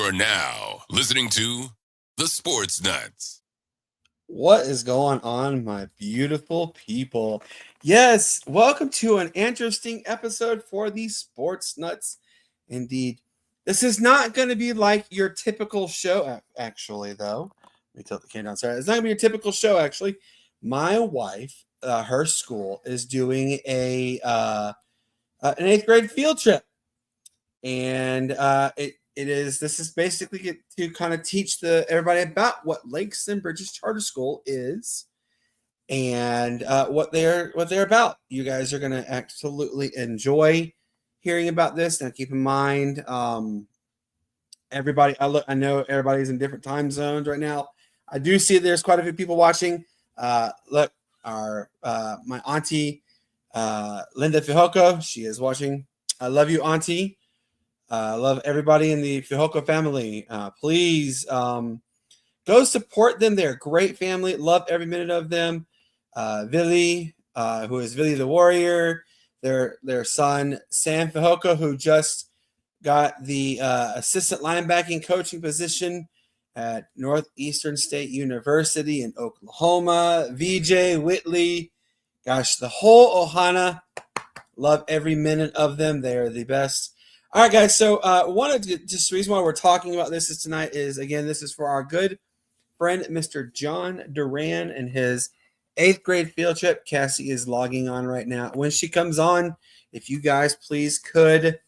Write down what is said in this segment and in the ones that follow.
are now listening to the Sports Nuts. What is going on, my beautiful people? Yes, welcome to an interesting episode for the Sports Nuts. Indeed, this is not going to be like your typical show, actually, though. Let me tilt the camera down. Sorry, it's not going to be your typical show, actually. My wife, her school, is doing an 8th grade field trip. And this is basically to kind of teach everybody about what Lakes and Bridges Charter School is and what they're about. You guys are going to absolutely enjoy hearing about this. Now, keep in mind, everybody. I know everybody's in different time zones right now. I do see there's quite a few people watching. Look, my auntie Linda Fihoko, she is watching. I love you, auntie. Love everybody in the Fihoko family. Please go support them. They're a great family. Love every minute of them. Vili, who is Vili the Warrior. Their son, Sam Fihoko, who just got the assistant linebacking coaching position at Northeastern State University in Oklahoma. VJ, Whitley. Gosh, the whole Ohana. Love every minute of them. They are the best. All right, guys. So, the reason why we're talking about this tonight is, again, this is for our good friend, Mr. John Duran, and his 8th grade field trip. Cassie is logging on right now. When she comes on, if you guys please could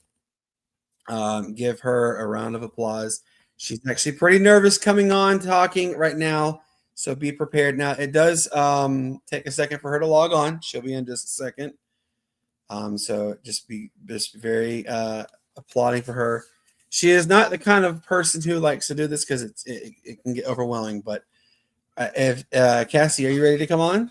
give her a round of applause. She's actually pretty nervous coming on, talking right now. So be prepared. Now, it does take a second for her to log on. She'll be in just a second. So just very applauding for her. She is not the kind of person who likes to do this because it can get overwhelming. But if Cassie, are you ready to come on?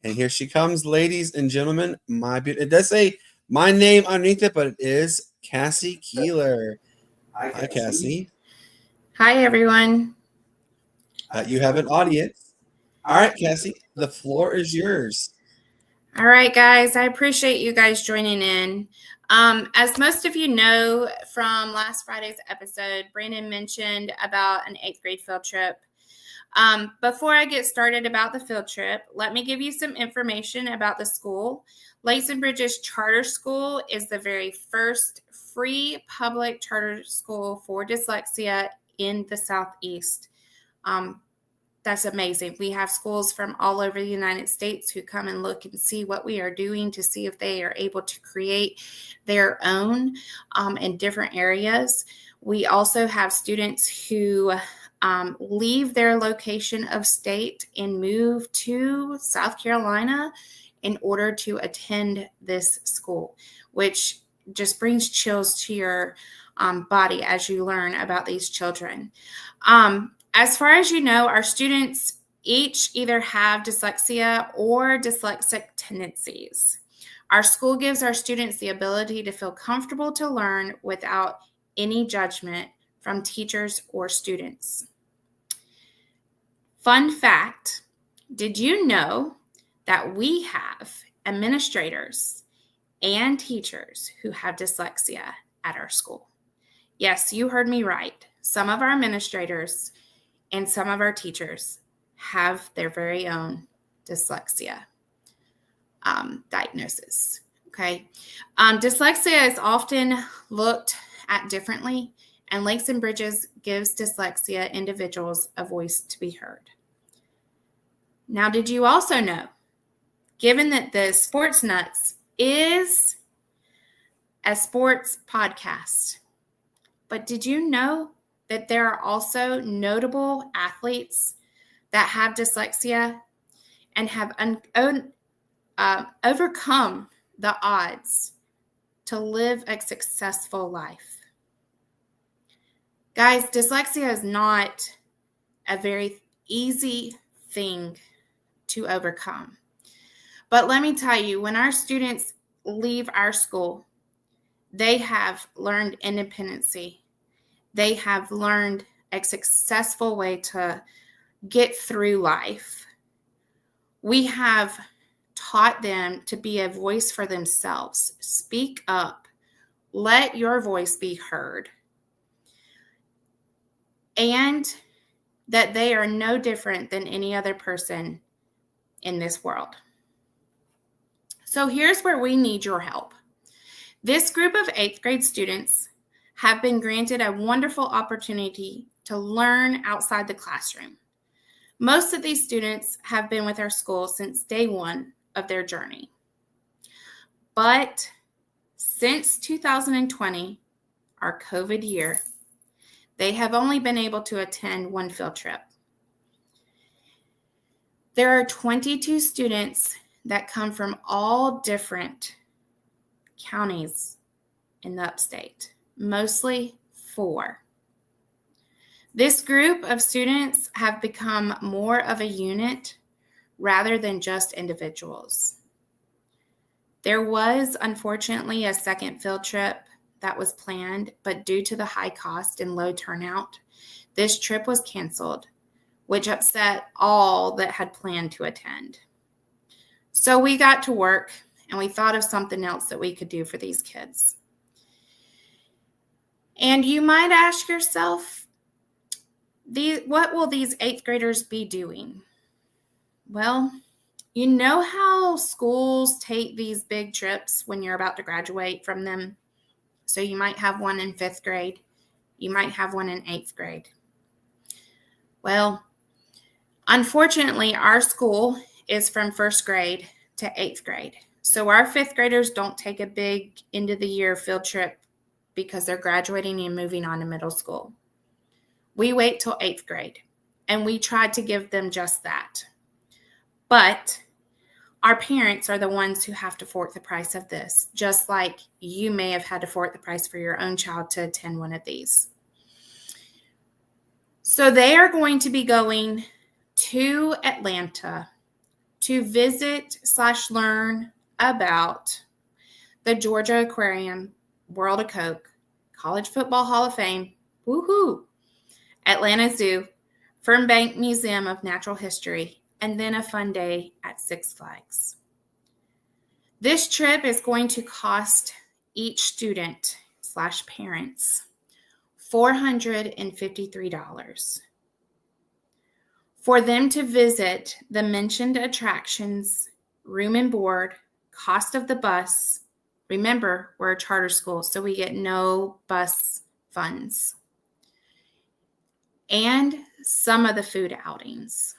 And here she comes, ladies and gentlemen. It does say my name underneath it, but it is Cassie Keeler. Hi, Cassie. Hi, everyone. You have an audience. All right, Cassie, the floor is yours. All right, guys. I appreciate you guys joining in. As most of you know from last Friday's episode, Brandon mentioned about an 8th grade field trip. Before I get started about the field trip, let me give you some information about the school. Lakes and Bridges Charter School is the very first free public charter school for dyslexia in the Southeast. That's amazing. We have schools from all over the United States who come and look and see what we are doing to see if they are able to create their own in different areas. We also have students who leave their location of state and move to South Carolina in order to attend this school, which just brings chills to your body as you learn about these children. As far as you know, our students each either have dyslexia or dyslexic tendencies. Our school gives our students the ability to feel comfortable to learn without any judgment from teachers or students. Fun fact, did you know that we have administrators and teachers who have dyslexia at our school? Yes, you heard me right. Some of our administrators and some of our teachers have their very own dyslexia diagnosis, okay? Dyslexia is often looked at differently, and Lakes and Bridges gives dyslexia individuals a voice to be heard. Now, did you also know, given that the Sports Nuts is a sports podcast, but did you know that there are also notable athletes that have dyslexia and have overcome the odds to live a successful life? Guys, dyslexia is not a very easy thing to overcome. But let me tell you, when our students leave our school, they have learned independency. They have learned a successful way to get through life. We have taught them to be a voice for themselves. Speak up. Let your voice be heard. and that they are no different than any other person in this world. So here's where we need your help. This group of 8th grade students have been granted a wonderful opportunity to learn outside the classroom. Most of these students have been with our school since day one of their journey. But since 2020, our COVID year, they have only been able to attend one field trip. There are 22 students that come from all different counties in the upstate, mostly 4. This group of students have become more of a unit rather than just individuals. There was, unfortunately, a second field trip that was planned, but due to the high cost and low turnout, this trip was canceled, which upset all that had planned to attend. So we got to work and we thought of something else that we could do for these kids. And you might ask yourself, what will these 8th graders be doing? Well, you know how schools take these big trips when you're about to graduate from them? So you might have one in 5th grade. You might have one in 8th grade. Well, unfortunately, our school is from 1st grade to 8th grade. So our 5th graders don't take a big end of the year field trip because they're graduating and moving on to middle school. We wait till 8th grade, and we tried to give them just that. But our parents are the ones who have to fork the price of this, just like you may have had to fork the price for your own child to attend one of these. So they are going to be going to Atlanta to visit/learn about the Georgia Aquarium, World of Coke, College Football Hall of Fame, woohoo, Atlanta Zoo, Fernbank Museum of Natural History, and then a fun day at Six Flags. This trip is going to cost each student/parents $453 for them to visit the mentioned attractions, room and board, cost of the bus. Remember, we're a charter school, so we get no bus funds. And some of the food outings.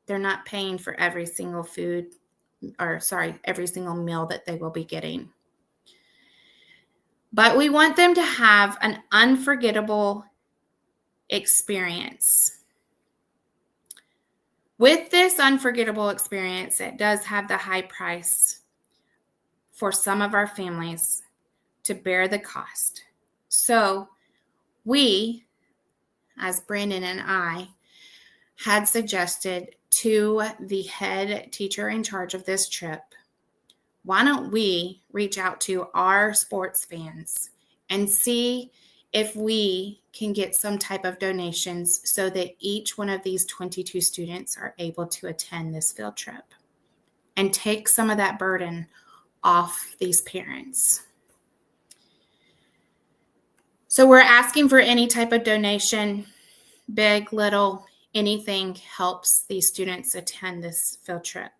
They're not paying for every single every single meal that they will be getting. But we want them to have an unforgettable experience. With this unforgettable experience, it does have the high price for some of our families to bear the cost. So we, as Brandon and I, had suggested to the head teacher in charge of this trip, why don't we reach out to our sports fans and see if we can get some type of donations so that each one of these 22 students are able to attend this field trip and take some of that burden off these parents. So we're asking for any type of donation, big, little, anything helps these students attend this field trip.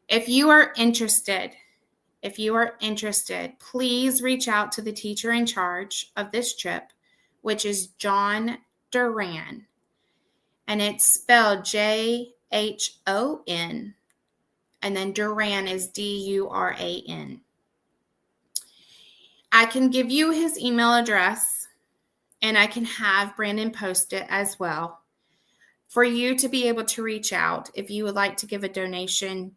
If you are interested, please reach out to the teacher in charge of this trip, which is John Duran. And it's spelled Jhon, and then Duran is Duran. I can give you his email address, and I can have Brandon post it as well for you to be able to reach out if you would like to give a donation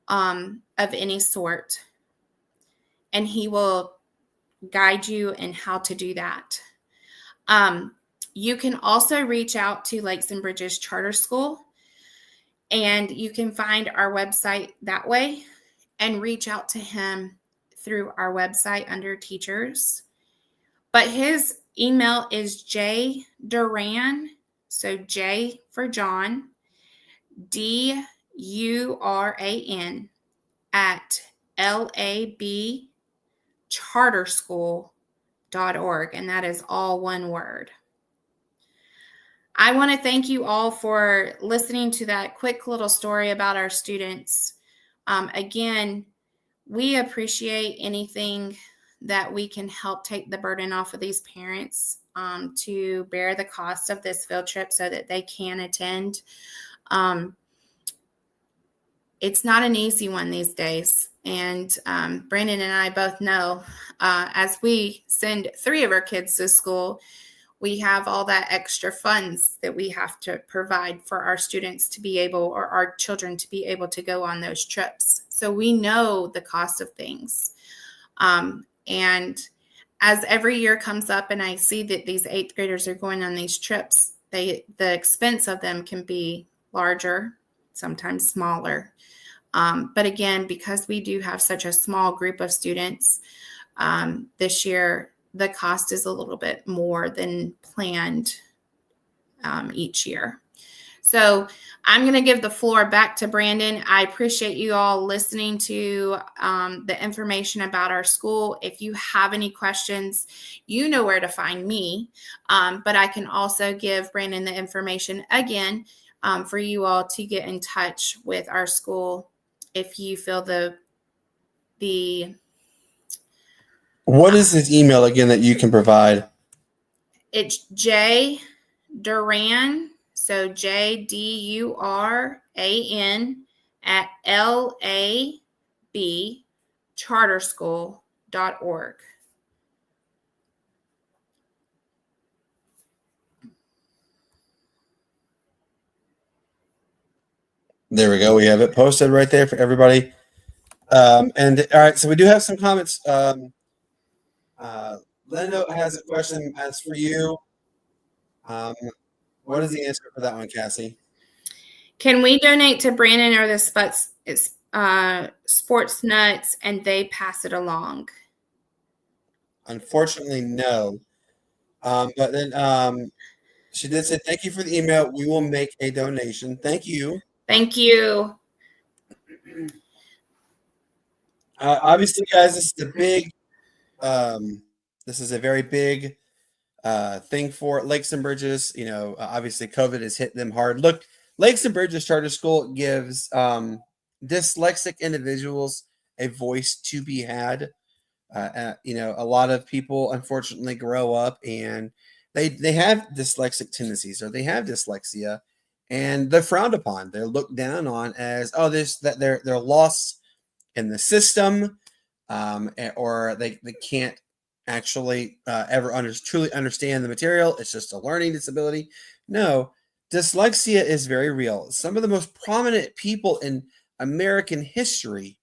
of any sort, and he will guide you in how to do that. You can also reach out to Lakes and Briges Charter School, and you can find our website that way and reach out to him through our website under teachers. But his email is jduran, so J for John, DURAN at labcharterschool.org, and that is all one word. I want to thank you all for listening to that quick little story about our students. Again, we appreciate anything that we can help take the burden off of these parents to bear the cost of this field trip so that they can attend. It's not an easy one these days. And Brandon and I both know as we send 3 of our kids to school, we have all that extra funds that we have to provide for our students to be able, or our children to be able to go on those trips. So we know the cost of things. And as every year comes up and I see that these 8th graders are going on these trips, the expense of them can be larger, sometimes smaller. But again, because we do have such a small group of students this year, the cost is a little bit more than planned each year. So I'm going to give the floor back to Brandon. I appreciate you all listening to the information about our school. If you have any questions, you know where to find me. But I can also give Brandon the information again for you all to get in touch with our school if you feel the What is his email again that you can provide? It's J Duran, so JDURAN at labcharterschool.org. There we go. We have it posted right there for everybody. And all right, so we do have some comments. Linda has a question as for you. What is the answer for that one, Cassie? Can we donate to Brandon or the Sportz Nuts and they pass it along? Unfortunately, no. But then she did say, thank you for the email. We will make a donation. Thank you. Thank you. Obviously, guys, this is a very big thing for Lakes and Bridges. You know, obviously COVID has hit them hard. Look, Lakes and Bridges Charter School gives dyslexic individuals a voice to be had. You know, a lot of people unfortunately grow up and they have dyslexic tendencies or they have dyslexia and they're frowned upon. They're looked down on as, oh, that they're lost in the system, or they can't actually ever truly understand the material. It's just a learning disability. No, dyslexia is very real. Some of the most prominent people in American history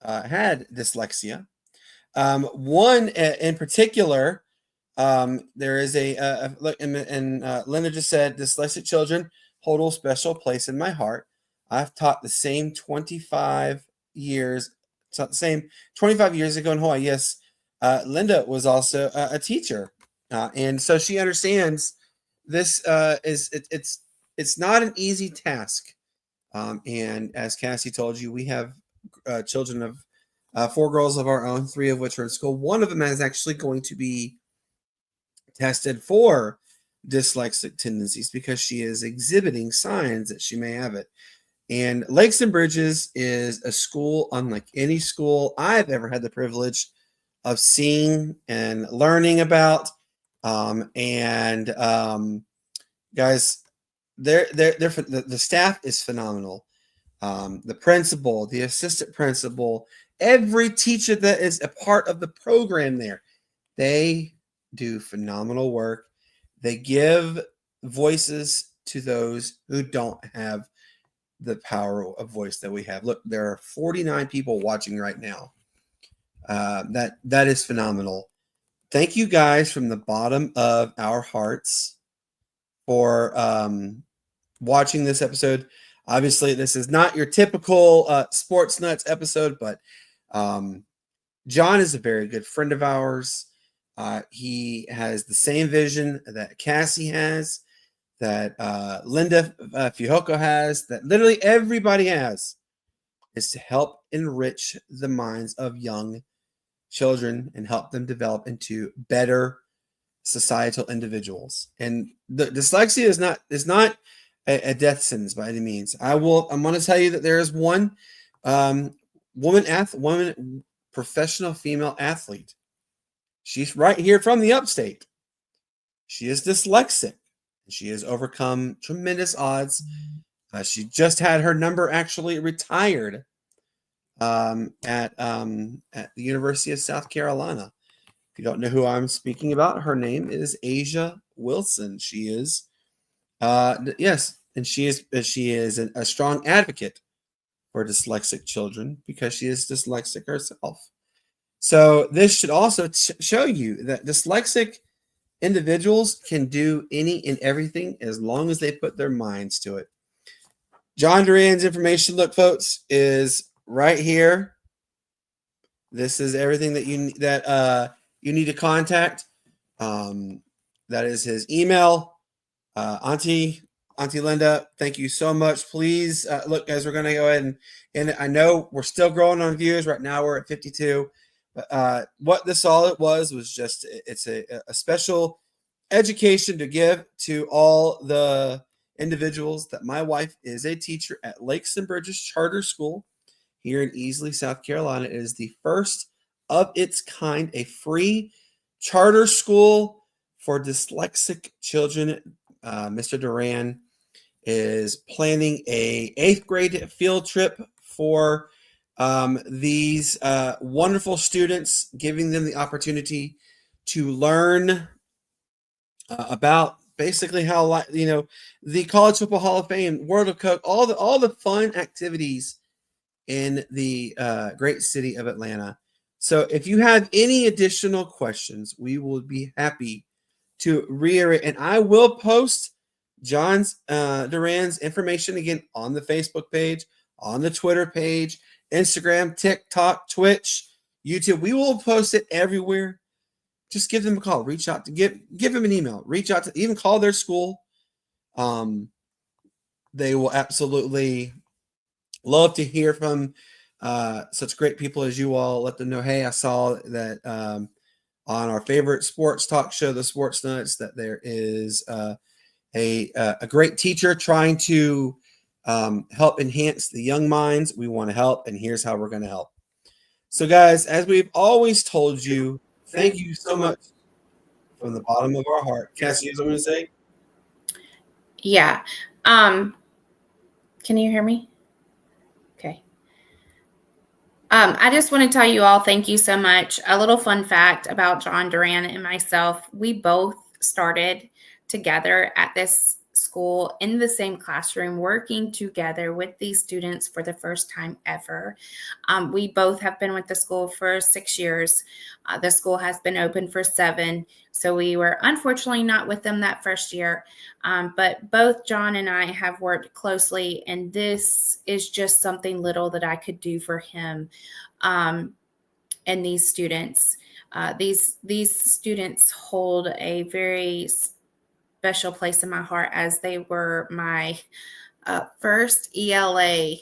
had dyslexia. One in particular, there is and Linda just said, dyslexic children hold a special place in my heart. I've taught the same 25 years ago in Hawaii. Yes, Linda was also a teacher, and so she understands this it's not an easy task. And as Cassie told you, we have children of 4 girls of our own, 3 of which are in school. One of them is actually going to be tested for dyslexic tendencies because she is exhibiting signs that she may have it. And Lakes and Bridges is a school unlike any school I've ever had the privilege of seeing and learning about. Guys, the staff is phenomenal. The principal, the assistant principal, every teacher that is a part of the program there, they do phenomenal work. They give voices to those who don't have the power of voice that we have. Look, there are 49 people watching right now. That is phenomenal. Thank you guys from the bottom of our hearts for watching this episode. Obviously, this is not your typical Sports Nuts episode, but John is a very good friend of ours. He has the same vision that Cassie has, that Linda Fujoko has, that literally everybody has, is to help enrich the minds of young children and help them develop into better societal individuals. And the dyslexia is not a death sentence by any means. I'm going to tell you that there is one woman professional female athlete. She's right here from the upstate. She is dyslexic. She has overcome tremendous odds. She just had her number actually retired at the University of South Carolina. If you don't know who I'm speaking about, her name is Asia Wilson. She is, yes, and she is a strong advocate for dyslexic children because she is dyslexic herself. So this should also show you that dyslexic individuals can do any and everything as long as they put their minds to it. John Duran's information, look, folks, is right here. This is everything that you need to contact. That is his email. Auntie Linda, thank you so much. Please, look, guys, we're going to go ahead and I know we're still growing on views. Right now we're at 52. But what this all was just, it's a special education to give to all the individuals that my wife is a teacher at Lakes and Bridges Charter School here in Easley, South Carolina. It is the first of its kind, a free charter school for dyslexic children. Mr. Duran is planning a 8th grade field trip for these wonderful students, giving them the opportunity to learn about basically how, the College Football Hall of Fame, World of Coke, all the fun activities in the great city of Atlanta. So if you have any additional questions, we will be happy to reiterate, and I will post John's Duran's information again on the Facebook page, on the Twitter page, Instagram, TikTok, Twitch, YouTube. We will post it everywhere. Just give them a call. Reach out to give them an email. Reach out to even call their school. They will absolutely love to hear from such great people as you all. Let them know, hey, I saw that on our favorite sports talk show, the Sports Nuts, that there is a great teacher trying to help enhance the young minds. We want to help, and here's how we're going to help. So, guys, as we've always told you, thank you so much from the bottom of our heart. Cassie, you have something to say? Yeah. Can you hear me? Okay. I just want to tell you all, thank you so much. A little fun fact about John Duran and myself. We both started together at this school in the same classroom, working together with these students for the first time ever. We both have been with the school for 6 years. The school has been open for 7. So we were unfortunately not with them that first year. But both John and I have worked closely, and this is just something little that I could do for him and these students. These students hold a very special place in my heart, as they were my first ELA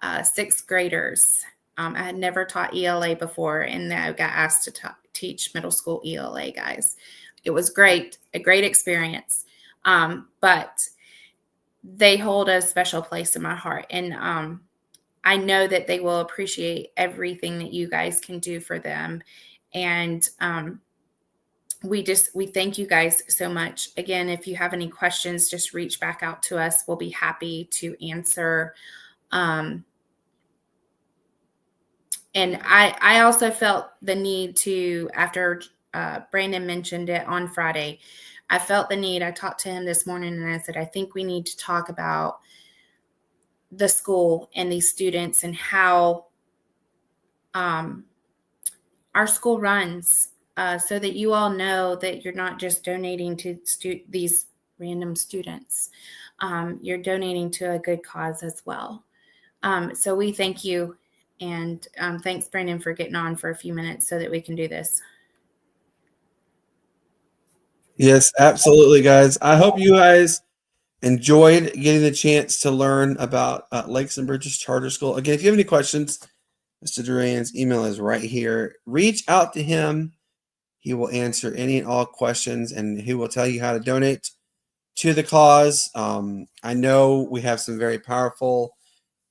6th graders. I had never taught ELA before, and I got asked to teach middle school ELA guys. It was great, a great experience. But they hold a special place in my heart, and I know that they will appreciate everything that you guys can do for them. And we thank you guys so much. Again, if you have any questions, just reach back out to us. We'll be happy to answer. And I also felt the need to, after Brandon mentioned it on Friday, I felt the need. I talked to him this morning and I said, I think we need to talk about the school and these students and how our school runs. So that you all know that you're not just donating to these random students. You're donating to a good cause as well. So we thank you. And thanks, Brandon, for getting on for a few minutes so that we can do this. Yes, absolutely, guys. I hope you guys enjoyed getting the chance to learn about Lakes and Bridges Charter School. Again, if you have any questions, Mr. Duran's email is right here. Reach out to him. He will answer any and all questions, and he will tell you how to donate to the cause. I know we have some very powerful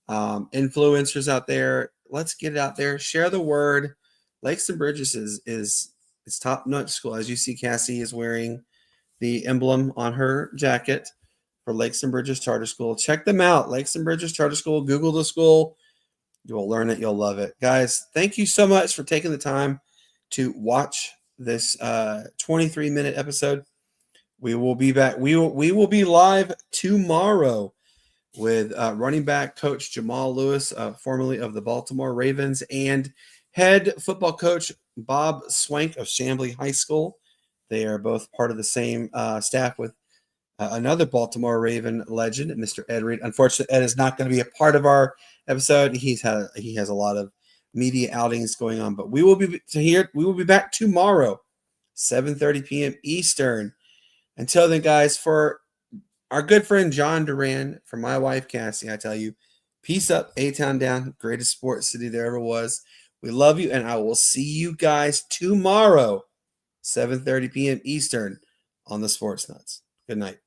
influencers out there. Let's get it out there. Share the word. Lakes and Bridges is top-notch school. As you see, Cassie is wearing the emblem on her jacket for Lakes and Bridges Charter School. Check them out. Lakes and Bridges Charter School. Google the school. You'll learn it. You'll love it. Guys, thank you so much for taking the time to watch this 23-minute episode. We will be back. We will be live tomorrow with running back coach Jamal Lewis, formerly of the Baltimore Ravens, and head football coach Bob Swank of Chamblee High School. They are both part of the same staff with another Baltimore Raven legend, Mr. Ed Reed. Unfortunately, Ed is not going to be a part of our episode. He has a lot of media outings going on, but we will be here. We will be back tomorrow, 7:30 p.m. Eastern. Until then, guys, for our good friend John Duran, for my wife Cassie, I tell you, peace up, A-Town down, greatest sports city there ever was. We love you, and I will see you guys tomorrow, 7:30 p.m. Eastern on the Sports Nuts. Good night.